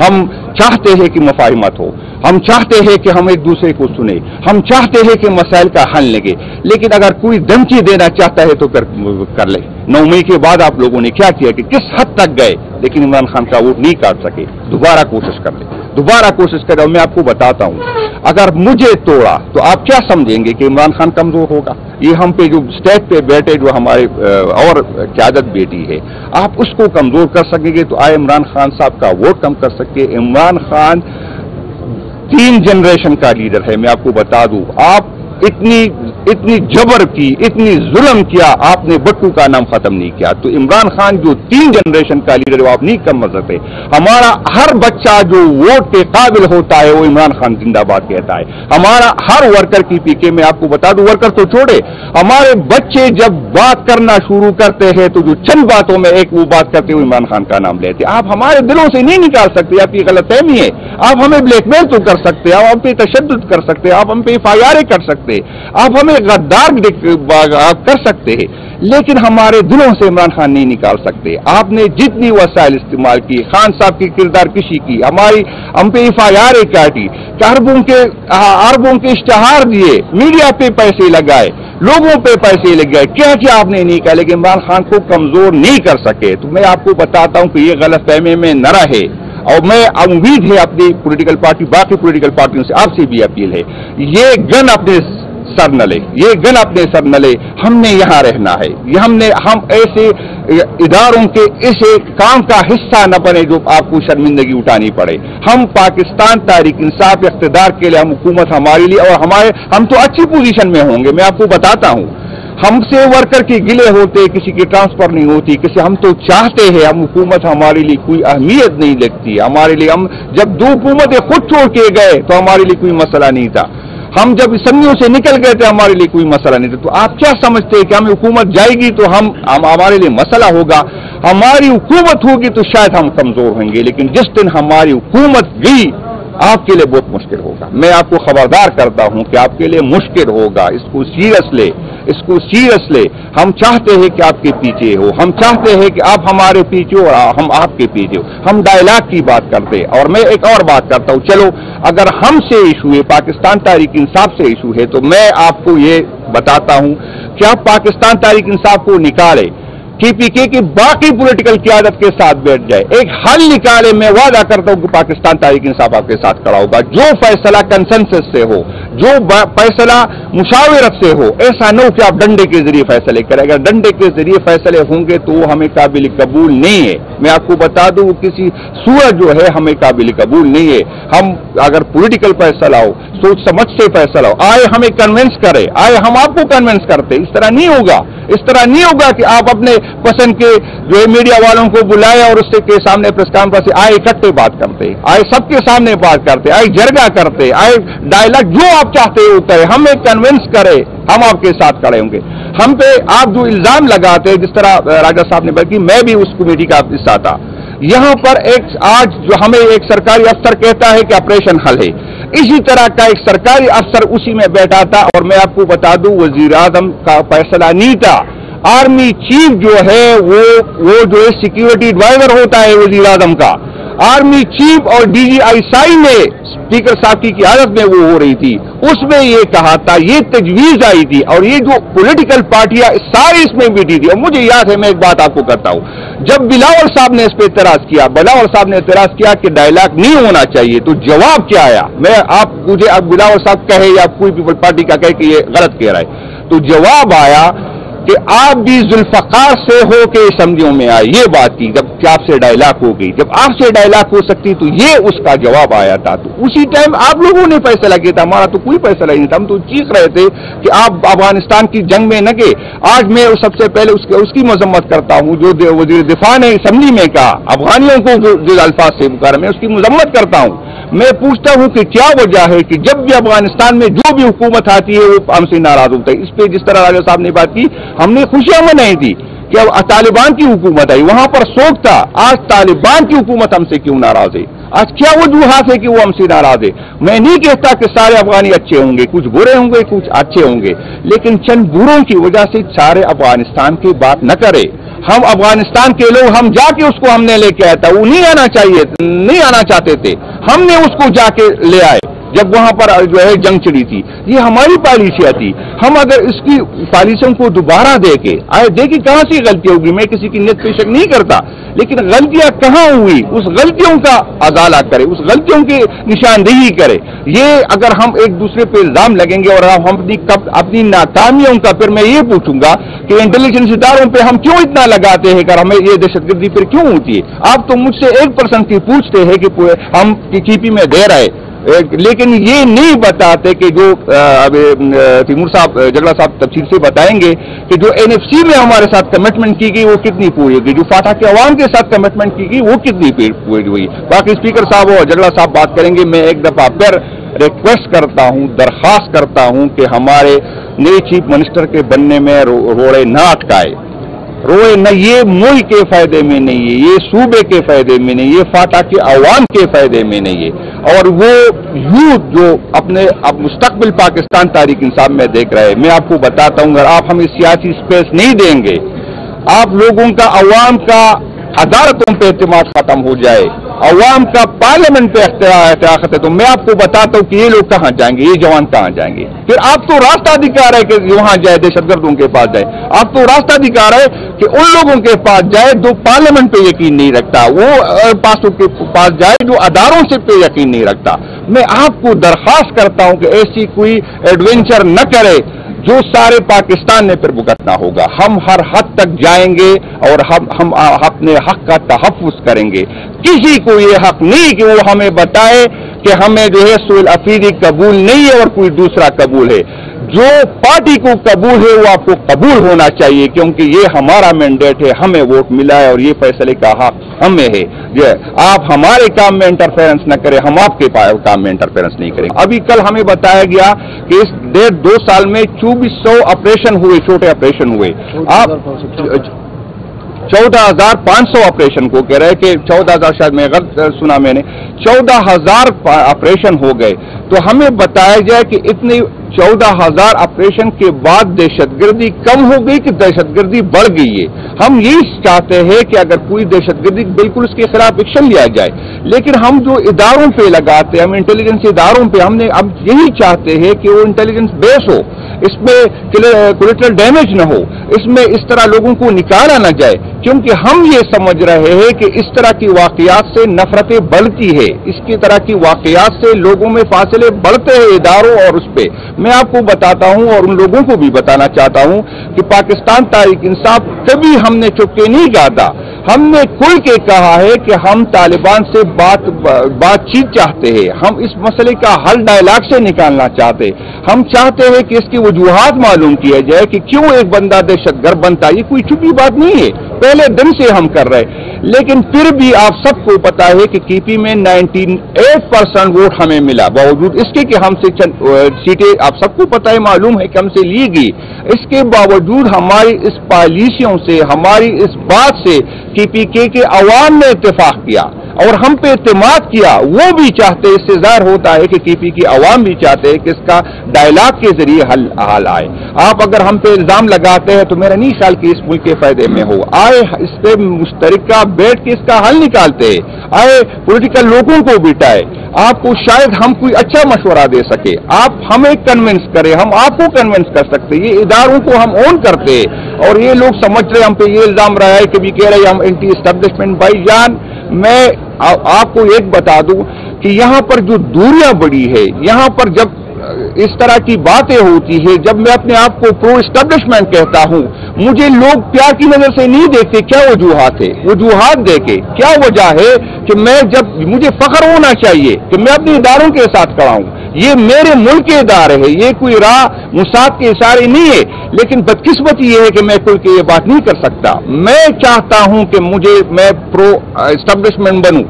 हम चाहते हैं कि मफाहिमत हो, हम चाहते हैं कि हम एक दूसरे को सुने, हम चाहते हैं कि मसाइल का हल लगे, लेकिन अगर कोई धमकी देना चाहता है तो कर ले। 9 मई के बाद आप लोगों ने क्या किया कि किस हद तक गए, लेकिन इमरान खान का वोट नहीं काट सके। दोबारा कोशिश कर ले, दोबारा कोशिश करें। और मैं आपको बताता हूं, अगर मुझे तोड़ा तो आप क्या समझेंगे कि इमरान खान कमजोर होगा? ये हम पे जो स्टेज पे बैठे जो हमारे और क़यादत बेटी है, आप उसको कमजोर कर सकेंगे तो आए इमरान खान साहब का वोट कम कर सके। इमरान खान 3 जनरेशन का लीडर है। मैं आपको बता दूं, आप इतनी जबर की, इतनी जुल्म किया, आपने भट्टू का नाम खत्म नहीं किया। तो इमरान खान जो 3 जनरेशन का लीडर है, आप नहीं कम कर सकते। हमारा हर बच्चा जो वोट के काबिल होता है वो इमरान खान जिंदाबाद कहता है। हमारा हर वर्कर की पीके में आपको बता दूं, वर्कर तो छोड़े, हमारे बच्चे जब बात करना शुरू करते हैं तो जो चंद बातों में एक वो बात करते हुए इमरान खान का नाम लेते। आप हमारे दिलों से नहीं निकाल सकते, आपकी गलतफहमी है। आप हमें ब्लैकमेल तो कर सकते, आप हम पे तशद्दुद कर सकते, आप हम पे FIR कर सकते, आप हमें गद्दार कर सकते हैं, लेकिन हमारे दिलों से इमरान खान नहीं निकाल सकते। आपने जितनी वसाइल इस्तेमाल की, खान साहब की किरदार किशी की, हम पे FIR काटी, अरबों के इश्तहार दिए, मीडिया पे पैसे लगाए, लोगों पे पैसे लग गए, क्या क्या आपने नहीं किया, लेकिन इमरान खान को कमजोर नहीं कर सके। तो मैं आपको बताता हूं कि ये गलतफहमी में न रहे, और मैं उम्मीद है अपनी पॉलिटिकल पार्टी, बाकी पॉलिटिकल पार्टियों से आपसे भी अपील है, ये गन अपने सर न ले, ये गन अपने सर न ले। हमने यहाँ रहना है, हम ऐसे इदारों के ऐसे काम का हिस्सा न बने जो आपको शर्मिंदगी उठानी पड़े। हम पाकिस्तान तहरीक इंसाफ इख्तिदार के लिए, हम हुकूमत हमारे लिए, और हम तो अच्छी पोजीशन में होंगे। मैं आपको बताता हूँ, हमसे वर्कर के गिले होते, किसी की ट्रांसफर नहीं होती, हम तो चाहते हैं, हम हुकूमत हमारे लिए कोई अहमियत नहीं लगती हमारे लिए। हम जब 2 हुकूमतें खुद छोड़ के गए तो हमारे लिए कोई मसला नहीं था, हम जब संधियों से निकल गए थे हमारे लिए कोई मसला नहीं था। तो आप क्या समझते हैं कि हमें हुकूमत जाएगी तो हमारे लिए मसला होगा? हमारी हुकूमत होगी तो शायद हम कमजोर होंगे, लेकिन जिस दिन हमारी हुकूमत गई आपके लिए बहुत मुश्किल होगा। मैं आपको खबरदार करता हूं कि आपके लिए मुश्किल होगा। इसको सीरियस ले, इसको सीरियस ले। हम चाहते हैं कि आपके पीछे हो, हम चाहते हैं कि आप हमारे पीछे हो और हम आपके पीछे हो। हम डायलॉग की बात करते हैं। और मैं एक और बात करता हूं, चलो अगर हमसे इशू है, पाकिस्तान तहरीक इंसाफ से इशू है, तो मैं आपको ये बताता हूं कि आप पाकिस्तान तहरीक इंसाफ को निकाले, KPK की बाकी पॉलिटिकल क़यादत के साथ बैठ जाए, एक हल निकाले। मैं वादा करता हूं कि पाकिस्तान तहरीक इंसाफ आपके साथ खड़ा होगा। जो फैसला कंसेंसस से हो, जो फैसला मुशावरत से हो, ऐसा न हो कि आप डंडे के जरिए फैसले करें। अगर डंडे के जरिए फैसले होंगे तो वो हमें काबिल कबूल नहीं है। मैं आपको बता दूं, किसी सूरत जो है हमें काबिल कबूल नहीं है। हम अगर पॉलिटिकल फैसला हो, सोच समझ से फैसला हो, आए हमें कन्विंस करे, आए हम आपको कन्विंस करते। इस तरह नहीं होगा, इस तरह नहीं होगा कि आप अपने पसंद के जो है मीडिया वालों को बुलाए और उससे के सामने प्रेस कॉन्फ्रेंस से आए इकट्ठे बात करते, आए सबके सामने बात करते, आए जरगा करते, आए डायलॉग जो आप चाहते होता है, हमें कन्विंस करे, हम आपके साथ खड़े होंगे। हम पे आप जो इल्जाम लगाते हैं, जिस तरह राजा साहब ने बताया कि मैं भी उस कमेटी का हिस्सा था, यहां पर आज जो हमें एक सरकारी अफसर कहता है कि ऑपरेशन हल है, इसी तरह का एक सरकारी अफसर उसी में बैठा था। और मैं आपको बता दूं, वजीर आजम का फैसला नहीं था, आर्मी चीफ जो है वो जो है सिक्योरिटी एडवाइजर होता है वजीर आजम का, आर्मी चीफ और DGI में स्पीकर साहब की क़यादत में वो हो रही थी, उसमें ये कहा था, ये तजवीज आई थी, और ये जो पॉलिटिकल पार्टियां सारी इसमें बैठी थी। और मुझे याद है, मैं एक बात आपको करता हूं, जब बिलावल साहब ने इस पे एतराज किया, बिलावल साहब ने एतराज किया कि डायलॉग नहीं होना चाहिए, तो जवाब क्या आया? मुझे अब बिलावल साहब कहे या कोई पीपल पार्टी का कहे कि ये गलत कह रहा है, तो जवाब आया कि आप भी जुल्फकार से हो के समझियों में आए। ये बात की जब आपसे डायलॉग हो गई, जब आपसे डायलॉग हो सकती तो ये उसका जवाब आया था। तो उसी टाइम आप लोगों ने फैसला किया था, हमारा तो कोई फैसला नहीं था। हम तो चीख रहे थे कि आप अफगानिस्तान की जंग में न गए। आज मैं सबसे पहले उसकी मजम्मत करता हूं जो वजीर दिफा ने असम्बली में कहा, अफगानियों को जो अल्फाज से पुकारा, मैं उसकी मजम्मत करता हूं। मैं पूछता हूं कि क्या वजह है कि जब भी अफगानिस्तान में जो भी हुकूमत आती है वो हमसे नाराज होता है। इस पे जिस तरह राजा साहब ने बात की, हमने खुशियां मनाई थी कि अब तालिबान की हुकूमत आई, वहां पर शोक था। आज तालिबान की हुकूमत हमसे क्यों नाराज है? आज क्या वजूहात है कि वो हमसे नाराज है? मैं नहीं कहता कि सारे अफगानी अच्छे होंगे, कुछ बुरे होंगे, कुछ अच्छे होंगे, लेकिन चंद बुरों की वजह से सारे अफगानिस्तान की बात न करे। ہم افغانستان کے لوگ ہم جا کے اس کو ہم نے لے کے آیا تھا، وہ نہیں آنا چاہتے تھے، ہم نے اس کو جا کے لے آئے جب وہاں پر جو ہے جنگ چڑھی تھی. یہ ہماری پالیسیاں تھی. ہم اگر اس کی پالیسیوں کو دوبارہ دیکھیں کہاں سے غلطی ہوگی، میں کسی کی نیت پہ شک نہیں کرتا، لیکن غلطیاں کہاں ہوئی اس غلطیوں کا ازالہ کرے، اس غلطیوں کی نشاندہی کرے. یہ اگر ہم ایک دوسرے پہ الزام لگیں گے اور ہم اپنی ناکامیوں کا، پھر میں یہ پوچھوں گا کہ انٹیلیجنس اداروں پہ ہم کیوں اتنا لگاتے ہیں کہ ہمیں یہ دہشت گردی پھر کیوں ہوتی ہے. آپ تو مجھ سے 1% کی پوچھتے ہیں کہ ہم KP میں دے رہے، لیکن یہ نہیں بتاتے کہ جو تیمور صاحب جگڑا صاحب تفصیل سے بتائیں گے کہ جو NFC میں ہمارے ساتھ کمٹمنٹ کی گئی وہ کتنی پوری ہوگی، جو فاتح کے عوام کے ساتھ کمٹمنٹ کی گئی وہ کتنی پوری ہوئی. باقی اسپیکر صاحب اور جگڑا صاحب بات کریں گے. میں ایک دفعہ پھر ریکویسٹ کرتا ہوں، درخواست کرتا ہوں کہ ہمارے نئے چیف منسٹر کے بننے میں روڑے نہ اٹکائے، روئے نہ. یہ ملک کے فائدے میں نہیں ہے، یہ صوبے کے فائدے میں نہیں، یہ فاتح کے عوام کے فائدے میں نہیں ہے. اور وہ یوتھ جو اپنے مستقبل پاکستان تحریک انصاف میں دیکھ رہے ہیں، میں آپ کو بتاتا ہوں، اگر آپ ہمیں سیاسی سپیس نہیں دیں گے، آپ لوگوں کا عوام کا عدالتوں پہ اعتماد ختم ہو جائے، عوام کا پارلیمنٹ پہ اختیار ہے، تو میں آپ کو بتاتا ہوں کہ یہ لوگ کہاں جائیں گے، یہ جوان کہاں جائیں گے. پھر آپ تو راستہ دکھا رہے کہ وہاں جائے، دہشت گردوں کے پاس جائے. آپ تو راستہ دکھا رہے کہ ان لوگوں کے پاس جائے جو پارلیمنٹ پہ یقین نہیں رکھتا، وہ پاسوں کے پاس جائے جو اداروں سے پہ یقین نہیں رکھتا. میں آپ کو درخواست کرتا ہوں کہ ایسی کوئی ایڈونچر نہ کرے جو سارے پاکستان نے پھر بھگتنا ہوگا. ہم ہر حد تک جائیں گے اور ہم اپنے حق کا تحفظ کریں گے. کسی کو یہ حق نہیں کہ وہ ہمیں بتائے کہ ہمیں جو ہے سوئل افریدی قبول نہیں ہے اور کوئی دوسرا قبول ہے. جو پارٹی کو قبول ہے وہ آپ کو قبول ہونا چاہیے، کیونکہ یہ ہمارا مینڈیٹ ہے، ہمیں ووٹ ملا ہے اور یہ فیصلے کا حق ہمیں ہے. آپ ہمارے کام میں انٹرفیرنس نہ کریں، ہم آپ کے کام میں انٹرفیرنس نہیں کریں. ابھی کل ہمیں بتایا گیا کہ اس 1.5-2 سال میں 2400 آپریشن ہوئے، چھوٹے آپریشن ہوئے. آپ 14,500 آپریشن کو کہہ رہے کہ 14,000 شاید میں غلط سنا میں نے، 14,000 آپریشن ہو گئے. تو ہمیں بتایا جائے کہ اتنے 14,000 آپریشن کے بعد دہشت گردی کم ہو گئی کہ دہشت گردی بڑھ گئی ہے. ہم یہی چاہتے ہیں کہ اگر کوئی دہشت گردی بالکل اس کے خلاف ایکشن لیا جائے، لیکن ہم جو اداروں پہ لگاتے ہیں، ہم انٹیلیجنس اداروں پہ ہم یہی چاہتے ہیں کہ وہ انٹیلیجنس بیس ہو، اس میں کولیٹرل ڈیمیج نہ ہو، اس میں اس طرح لوگوں کو نکالا نہ جائے. کیونکہ ہم یہ سمجھ رہے ہیں کہ اس طرح کی واقعات سے نفرتیں بڑھتی ہے، اس کی طرح کی واقعات سے لوگوں میں فاصلے بڑھتے ہیں اداروں اور اس پہ. میں آپ کو بتاتا ہوں اور ان لوگوں کو بھی بتانا چاہتا ہوں کہ پاکستان تحریک انصاف کبھی ہم نے چپ کے نہیں کہا تھا. ہم نے کھل کے کہا ہے کہ ہم طالبان سے بات چیت چاہتے ہیں، ہم اس مسئلے کا حل ڈائلاگ سے نکالنا چاہتے. ہم چاہتے ہیں کہ اس کی وجوہات معلوم کیا جائے کہ کیوں ایک بندہ دہشت گرد بنتا. یہ کوئی چھپی بات نہیں ہے، پہلے دن سے ہم کر رہے. لیکن پھر بھی آپ سب کو پتا ہے کہ KP میں 98% ووٹ ہمیں ملا، باوجود اس کے کہ ہم سے چند سیٹیں آپ سب کو پتا ہے، معلوم ہے کہ ہم سے لی گئی. اس کے باوجود ہماری اس پالیسیوں سے، ہماری اس بات سے KPK کے عوام نے اتفاق کیا اور ہم پہ اعتماد کیا. وہ بھی چاہتے، اس سے ظاہر ہوتا ہے کہ KP کے عوام بھی چاہتے ہیں کہ اس کا ڈائلاگ کے ذریعے حل آئے. آپ اگر ہم پہ الزام لگاتے ہیں تو میرا نہیں خیال کہ اس ملک کے فائدے میں ہو. آئے اس پہ مشترکہ بیٹھ کے اس کا حل نکالتے ہیں، آئے پولیٹیکل لوگوں کو بٹائے. آپ کو شاید ہم کوئی اچھا مشورہ دے سکے، آپ ہمیں کنونس کریں، ہم آپ کو کنونس کر سکتے. یہ اداروں کو ہم اون کرتے اور یہ لوگ سمجھ رہے ہم پہ یہ الزام رہا ہے کہ بھی کہہ رہے ہم اینٹی اسٹیبلشمنٹ. بھائی جان، میں آپ کو ایک بتا دوں کہ یہاں پر جو دوریاں بڑی ہے، یہاں پر جب اس طرح کی باتیں ہوتی ہے، جب میں اپنے آپ کو پرو اسٹیبلشمنٹ کہتا ہوں، مجھے لوگ پیار کی نظر سے نہیں دیکھتے. کیا وجوہات ہے؟ وجوہات دیکھے کیا وجہ ہے کہ میں جب مجھے فخر ہونا چاہیے کہ میں اپنے اداروں کے ساتھ کھڑا ہوں. یہ میرے ملک کے ادارے ہیں، یہ کوئی راہ مساعد کے اشارے نہیں ہے. لیکن بدقسمتی یہ ہے کہ میں کوئی یہ بات نہیں کر سکتا. میں چاہتا ہوں کہ میں پرو اسٹیبلشمنٹ بنوں.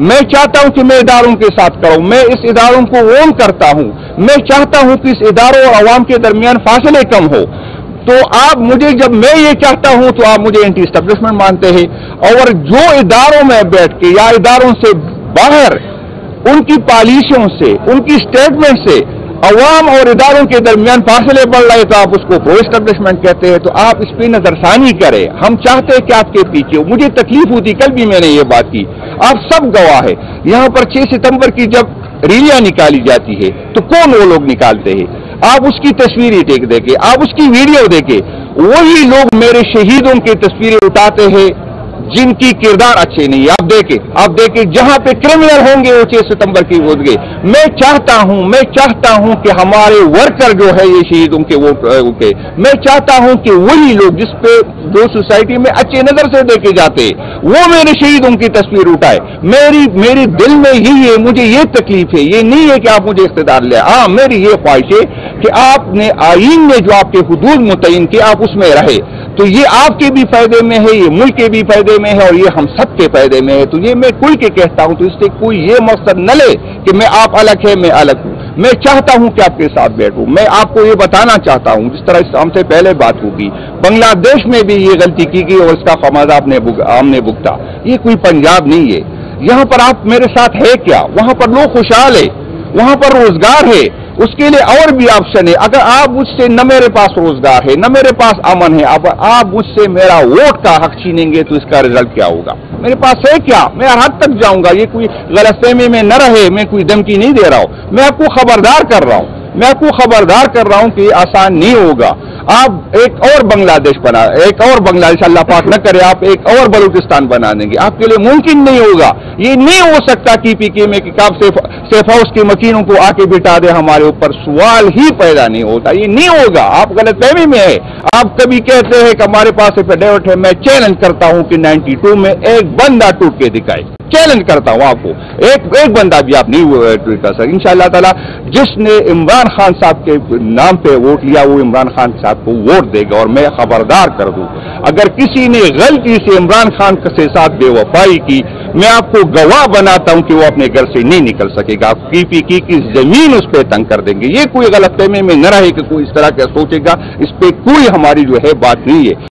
میں چاہتا ہوں کہ میں اداروں کے ساتھ کروں، میں اس اداروں کو اون کرتا ہوں. میں چاہتا ہوں کہ اس اداروں اور عوام کے درمیان فاصلے کم ہو. تو آپ مجھے، جب میں یہ چاہتا ہوں تو آپ مجھے اینٹی اسٹیبلشمنٹ مانتے ہیں. اور جو اداروں میں بیٹھ کے یا اداروں سے باہر ان کی پالیسیوں سے، ان کی سٹیٹمنٹ سے अवाम और इदारों के दरमियान फासले बढ़ रहे तो आप उसको प्रो एस्टेब्लिशमेंट कहते हैं। तो आप इस पर नजरसानी करें। हम चाहते हैं कि आपके पीछे हो। मुझे तकलीफ होती, कल भी मैंने ये बात की, आप सब गवाह है। यहाँ पर 6 सितंबर की जब रैलियां निकाली जाती है तो कौन वो लोग निकालते हैं? आप उसकी तस्वीरें देखे, आप उसकी वीडियो देखे, वही लोग मेरे शहीदों की तस्वीरें उठाते हैं जिनकी किरदार अच्छे नहीं है। आप देखे जहां पे क्रिमिनल होंगे वो 6 सितंबर की होंगे। मैं चाहता हूं कि हमारे वर्कर जो है ये शहीदों के वो के, मैं चाहता हूं कि वही लोग जो सोसाइटी में अच्छे नजर से देखे जाते वो मेरे शहीदों की तस्वीर उठाए। मेरी दिल में यही है, मुझे ये तकलीफ है। ये नहीं है कि आप मुझे इख्तियार ले, हाँ मेरी ये ख्वाहिश है कि आपने आईन में जो आपके हुदूद मुतय्यन किए आप उसमें रहे। तो ये आपके भी फायदे में है, ये मुल्क के भी फायदे में है और ये हम सब के फायदे में है। तो ये मैं खुल के कहता हूं। तो इससे कोई ये मकसद न ले कि मैं आप अलग है मैं अलग हूं। मैं चाहता हूं कि आपके साथ बैठूं। मैं आपको ये बताना चाहता हूं, जिस तरह हमसे पहले बात होगी, बांग्लादेश में भी ये गलती की गई और इसका खमियाजा हमने भुगता। ये कोई पंजाब नहीं है। यहां पर आप मेरे साथ है क्या? वहां पर लोग खुशहाल है, वहां पर रोजगार है, उसके लिए और भी ऑप्शन है। अगर आप मुझसे न मेरे पास रोजगार है, न मेरे पास अमन है, अब आप मुझसे मेरा वोट का हक छीनेंगे तो इसका रिजल्ट क्या होगा? मेरे पास है क्या? मैं हर हद तक जाऊंगा। ये कोई गलतफहमी में न रहे, मैं कोई धमकी नहीं दे रहा हूं। मैं आपको खबरदार कर रहा हूं कि आसान नहीं होगा। आप एक और बांग्लादेश अल्लाह पाक न करे, आप एक और बलूचिस्तान बना देंगे, आपके लिए मुमकिन नहीं होगा। ये नहीं हो सकता कि पीके में कि आप सेफ हाउस के मकीनों को आके बिठा दे हमारे ऊपर, सवाल ही पैदा नहीं होता। ये नहीं होगा। आप गलतफहमी में है। आप कभी कहते हैं कि हमारे पास एफिडेविट है। मैं चैलेंज करता हूं कि 92 में एक बंदा टूट के दिखाए। चैलेंज करता हूं आपको, एक बंदा भी आप नहीं टूट कर सकते। इंशाअल्लाह ताला जिसने इमरान खान साहब के नाम पे वोट लिया वो इमरान खान साहब को वोट देगा। और मैं खबरदार कर दूं, अगर किसी ने गलती से इमरान खान के साथ बेवफाई की, मैं आपको गवाह बनाता हूं कि वो अपने घर से नहीं निकल सकेगा। पीपीकी की जमीन उस पर तंग कर देंगे। ये कोई गलतफहमी में न रहे कि कोई इस तरह का सोचेगा। इस पे कोई हमारी जो है बात नहीं है।